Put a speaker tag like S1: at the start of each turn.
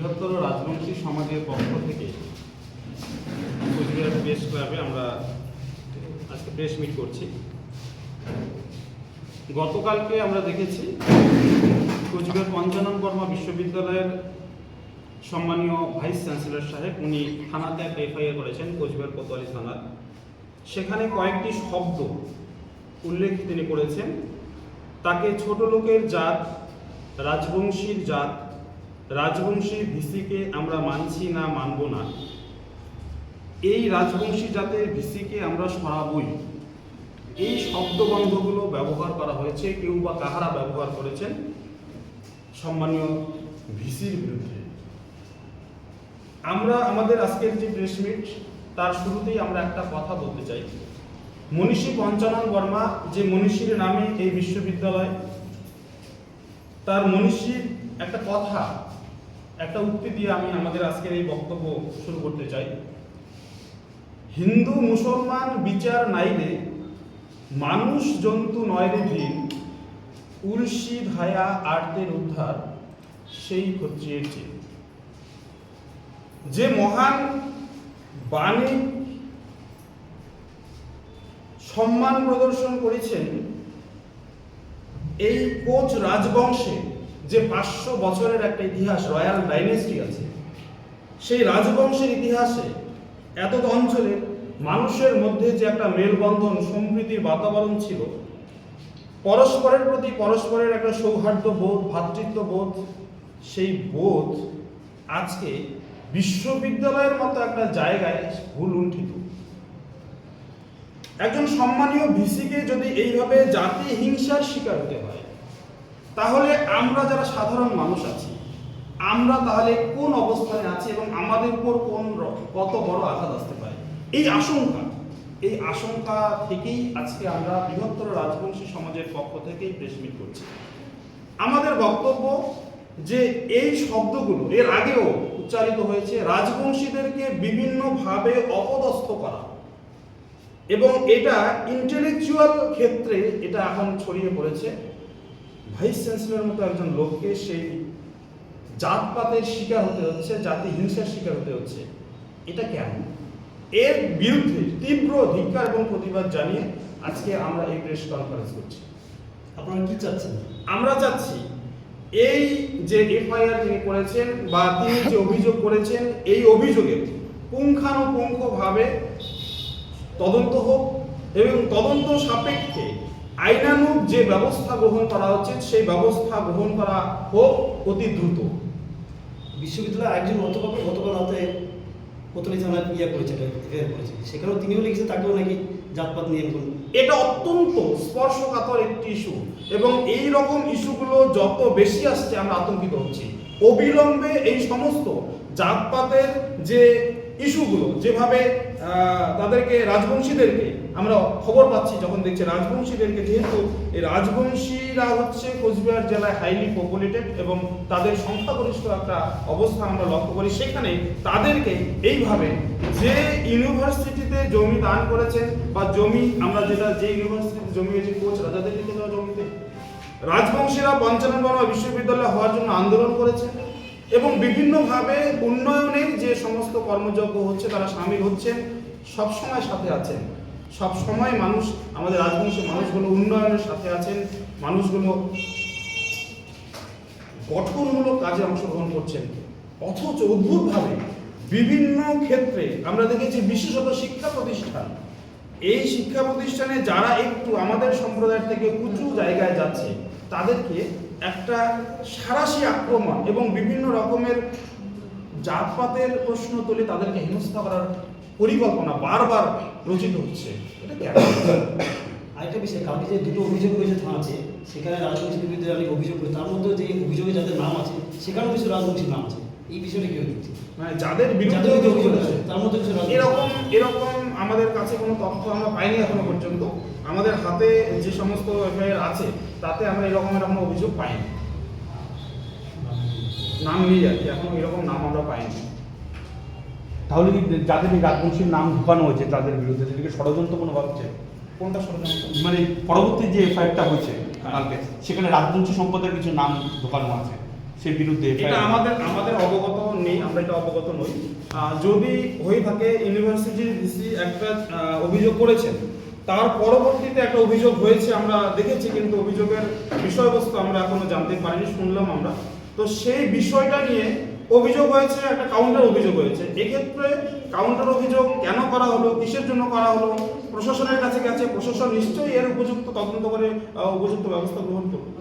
S1: বৃহত্তর রাজবংশী সমাজের পক্ষ থেকে কোচবিহার প্রেস ক্লাবে আমরা আজকে প্রেস মিট করছি। গতকালকে আমরা দেখেছি কোচবিহার পঞ্চানন বর্মা বিশ্ববিদ্যালয়ের সম্মানীয় ভাইস চ্যান্সেলর সাহেব উনি থানাতে একটা এফআইআর করেছেন কোচবিহার কোতোয়ালি থানার। সেখানে কয়েকটি শব্দ উল্লেখ তিনি করেছেন। তাকে ছোট লোকের জাত, রাজবংশীর জাত, রাজবংশী ভিসিকে আমরা মানছি না, মানব না, এই রাজবংশী জাতের ভিসিকে আমরা সরাবই, এই শব্দবন্ধগুলো ব্যবহার করা হয়েছে। কেউ বা কাহারা ব্যবহার করেছেন সম্মানীয় ভিসির বিরুদ্ধে। আমরা আমাদের আজকের যে প্রেস মিট তার শুরুতেই আমরা একটা কথা বলতে চাই। মনীষী পঞ্চানন বর্মা যে মনীষীর নামে এই বিশ্ববিদ্যালয়, তার মনীষীর একটা কথা, একটা উক্তি দিয়ে আমি আমাদের আজকের এই বক্তব্য শুরু করতে চাই। হিন্দু মুসলমান বিচার নাইলে মানুষ জন্তু নয় রে ভিন, উর্ষি ধায়া আর্তের উদ্ধার সেই ক্ষত্রিয়ের চেয়ে। যে মহান বাণী সম্মান প্রদর্শন করেছেন এই কোচ রাজবংশে, যে 500 বছরের একটা ইতিহাস, রয়্যাল ডাইনেস্টি আছে, সেই রাজবংশের ইতিহাসে এত অঞ্চলের মানুষের মধ্যে যে একটা মেলবন্ধন, সম্প্রীতির বাতাবরণ ছিল, পরস্পরের প্রতি পরস্পরের একটা সৌহার্দ্য বোধ, ভ্রাতৃত্ব বোধ, সেই বোধ আজকে বিশ্ববিদ্যালয়ের মতো একটা জায়গায় ভুল লুণ্ঠিত। একজন সম্মানীয় ভিসিকে যদি এইভাবে জাতি হিংসার শিকার হতে হয়, তাহলে আমরা যারা সাধারণ মানুষ আছি, আমরা তাহলে কোন অবস্থানে আছি এবং আমাদের উপর কত বড় আঘাত আসতে পারে, এই আশঙ্কা থেকেই আজকে আমরা বৃহত্তর রাজবংশী সমাজের পক্ষ থেকেই প্রেস মিট করছি। আমাদের বক্তব্য যে এই শব্দগুলো এর আগেও উচ্চারিত হয়েছে, রাজবংশীদেরকে বিভিন্নভাবে অপদস্থ করা, এবং এটা ইন্টেলেকচুয়াল ক্ষেত্রে এটা এখন ছড়িয়ে পড়েছে। ভাইস চ্যান্সেলর মতো একজন লোককে সেই জাতপাতের শিকার হতে হচ্ছে, জাতি হিংসার শিকার হতে হচ্ছে। এটা কেন? এর বিরুদ্ধে তীব্র ধিক্কার এবং প্রতিবাদ জানিয়ে আজকে আমরা এই প্রেস কনফারেন্স করছি।
S2: আপনারা কি চাচ্ছেন?
S1: আমরা চাচ্ছি এই যে এফআইআর তিনি করেছেন বা তিনি যে অভিযোগ করেছেন, এই অভিযোগের পুঙ্খানুপুঙ্খভাবে তদন্ত হোক এবং তদন্ত সাপেক্ষে আইনানুগ যে ব্যবস্থা গ্রহণ করা উচিত সেই ব্যবস্থা গ্রহণ করা হোক অতি দ্রুত।
S2: বিশ্ববিদ্যালয়ের একজন অধ্যাপক গতকাল রাতে কোতোয়ালি থানায় করেছে, সেখানেও তিনিও লিখেছে তাকেও নাকি জাতপাত নিয়ে
S1: এটা অত্যন্ত স্পর্শকাতর একটি ইস্যু, এবং এই রকম ইস্যুগুলো যত বেশি আসছে আমরা আতঙ্কিত হচ্ছি। অবিলম্বে এই সমস্ত জাতপাতের যে ইস্যুগুলো, যেভাবে তাদেরকে রাজবংশীদেরকে আমরা খবর পাচ্ছি, যখন দেখছি রাজবংশীদেরকে, যেহেতু এই রাজবংশীরা হচ্ছে কোচবিহার জেলায় হাইলি পপুলেটেড এবং তাদের সংখ্যাগরিষ্ঠ একটা অবস্থান আমরা লক্ষ্য করি, সেখানে তাদেরকে এইভাবে যে ইউনিভার্সিটিতে জমি দান করেছেন বা জমি আমরা যে ইউনিভার্সিটিতে জমি হয়েছে কোচ রাজাদের লিখে দেওয়া জমিতে, রাজবংশীরা পঞ্চানন বর্মা বিশ্ববিদ্যালয় হওয়ার জন্য আন্দোলন করেছেন এবং বিভিন্নভাবে উন্নয়নের যে সমস্ত কর্মযজ্ঞ হচ্ছে তারা সামিল হচ্ছেন, সবসময় সাথে আছেন। সবসময় মানুষ, আমাদের রাজবংশের মানুষগুলো উন্নয়নের সাথে আছেন, মানুষগুলো গঠনমূলক কাজে অংশগ্রহণ করছেন। অথচ অদ্ভুতভাবে বিভিন্ন ক্ষেত্রে আমরা দেখেছি, বিশেষত শিক্ষা প্রতিষ্ঠান, এই শিক্ষা প্রতিষ্ঠানে যারা একটু আমাদের সম্প্রদায়ের থেকে উঁচু জায়গায় যাচ্ছে, তাদেরকে একটা সাঁড়াশি আক্রমণ এবং বিভিন্ন রকমের জাতপাতের প্রশ্ন তুলে তাদেরকে হেনস্থা করার পরিকল্পনা বারবার রচিত হচ্ছে। এটা কি?
S2: আরেকটা বিষয়, কালকে যে দুটো অভিযোগ হয়েছে থানাতে, সেখানে রাজবংশীর বিরুদ্ধে অনেক অভিযোগ করে, তার মধ্যে যে অভিযোগে যাদের নাম আছে সেখানেও কিছু রাজবংশীর নাম আছে। এই বিষয়টা কি হচ্ছে?
S1: মানে যাদের বিরুদ্ধে অভিযোগ আছে
S2: তার মধ্যে কিছু
S1: এরকম আমাদের কাছে কোনো তথ্য আমরা পাইনি এখনো পর্যন্ত। আমাদের হাতে যে সমস্ত এফআইআর আছে তাতে আমরা এরকমের কোনো অভিযোগ পাইনি, নাম নেই আর কি, এখনো এরকম নাম আমরা পাইনি।
S3: তাহলে কি যাদের এই রাজবংশীর নাম ঢুকানো হয়েছে তাদের বিরুদ্ধে, সেটাকে ষড়যন্ত্র কোনো ভাবছে?
S1: কোনটা ষড়যন্ত্র?
S3: মানে পরবর্তী যে এফআইআরটা হয়েছে কালকে, সেখানে রাজবংশী সম্প্রদায়ের কিছু নাম ঢোকানো আছে, সেই বিরুদ্ধে
S1: এটা আমাদের অবগত এটা অবগত নই। যদি হয়ে থাকে ইউনিভার্সিটির ভিসি একটা অভিযোগ করেছেন, তার পরবর্তীতে একটা অভিযোগ হয়েছে আমরা দেখেছি, কিন্তু অভিযোগের বিষয়বস্তু আমরা এখনো জানতে পারিনি, শুনলাম আমরা। তো সেই বিষয়টা নিয়ে অভিযোগ হয়েছে, একটা কাউন্টার অভিযোগ হয়েছে। এক্ষেত্রে কাউন্টার অভিযোগ কেন করা হলো, কিসের জন্য করা হলো, প্রশাসনের কাছে গেছে, প্রশাসন নিশ্চয়ই এর উপযুক্ত তদন্ত করে উপযুক্ত ব্যবস্থা গ্রহণ করবে।